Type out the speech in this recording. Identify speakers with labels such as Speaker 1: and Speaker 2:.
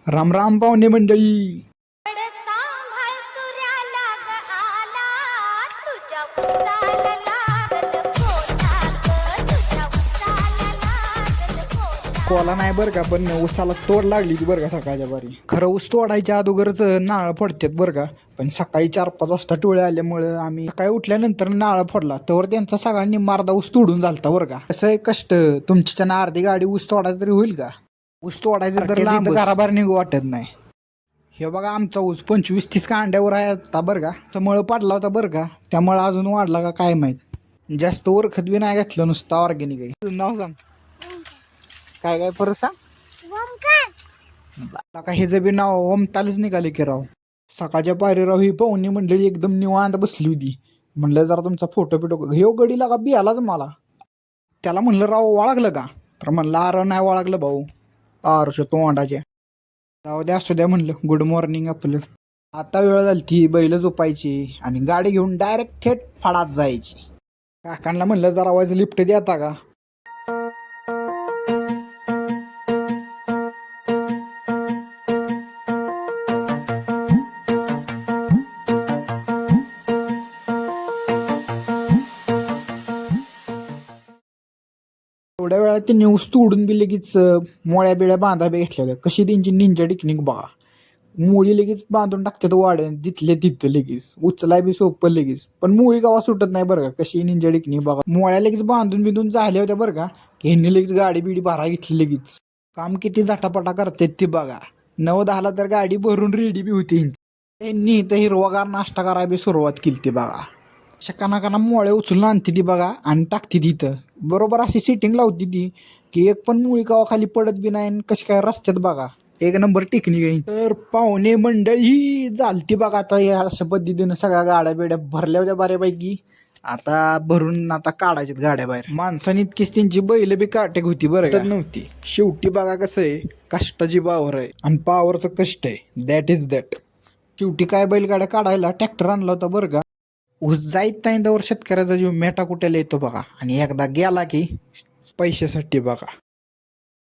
Speaker 1: राम राम पाहुणे मंडळी. कोला नाही बरं का, पण ऊसाला तोड लागली ती बरं का सकाळच्या बारी. खरं ऊस तोडायच्या अगोदरच नाळ फोडतात बरं का, पण सकाळी 4-5 वाजता टोळे आल्यामुळं आम्ही सकाळी उठल्यानंतर नाळ फोडला, तर त्यांचा सगळ्यांनी मारदा ऊस तोडून झालता बरं का. कसं आहे कष्ट, तुमच्या अर्धी गाडी ऊस तोडायचं तरी होईल का? ऊस तोडायचं तर लांब घराबाहेर निघू वाटत नाही. हे बघा आमचा ऊस 25-30 कांड्यावर आहे आता बरं का. त्यामुळं पडला होता बरं का, त्यामुळे अजून वाढला का काय माहित. जास्त वरखत बी नाही घातलं, नुसतं ऑर्गॅनिक आहे. तुझं नाव सांग. काय काय परत सांग. का हे जे बी नाव ओमतालच निघाले की राव. सकाळच्या पायरी राव ही पाहुणी मंडळी एकदम निवांत बसली होती. म्हणलं जरा तुमचा फोटो पिटो हे गडीला का बियालाच मला. त्याला म्हणलं राव वाळगलं का, तर म्हणलं अरे नाही वाळगलं भाऊ, आरशो तोंडाचे. जाऊ द्या असू द्या म्हणलं, गुड मॉर्निंग आपलं. आता वेळ झाली ती बैल झोपायची आणि गाडी घेऊन डायरेक्ट थेट फडात जायची. काकांना म्हणलं जरा आवाज लिफ्ट द्याता का. थोड्या वेळात ते न्यूज तोडून बी लगेच मोळ्या बिळ्या बांधा बी घेतलेल्या. कशी त्यांची निंजा टेक्निक बघा. मुळी लगेच बांधून टाकतात वाड्यात जिथले तिथं लगेच. उचलाय बी सोपं लगेच, पण मुळी गावा सुटत नाही बरं का. कशी निंजा टेक्निक बघा. मोळ्या लगेच बांधून बिंधून झाल्या होत्या बरं का, की ह्यांनी लगेच गाडी बिडी भरा घेतली लगेच. काम किती झटापटा करतात ते बघा. 9-10ला तर गाडी भरून रेडी बी होती. त्यांनी इथं हिरवागार नाश्ता करायला बी सुरुवात केली ती बघा. शकानाकाना मोळे उचलून आणते ती बघा आणि टाकते तिथं. बरोबर अशी सेटिंग लावते ती की एक पण मुळी गावा खाली पडत बी नाही. कशी काय रस्त्यात बघा, एक नंबर टेक्निक आहे. तर पाहुणे मंडळी झालती बघा. आता या अशा पद्धतीनं सगळ्या गाड्या बिड्या भरल्या होत्या बऱ्यापैकी. आता भरून आता काढायच्यात गाड्या बाहेर. माणसाने इतकीच त्यांची बैल बी काटेक होती बरं नव्हती. शेवटी बघा कसं आहे, कष्टाची पावर आहे आणि पावरचं कष्ट आहे. That is that. शेवटी काय बैलगाड्या काढायला ट्रॅक्टर आणला होता बरं का. ऊस जाईत नाही तर शेतकऱ्याचा जीव मेटा कुट्याला येतो बघा, आणि एकदा गेला की पैशासाठी बघा.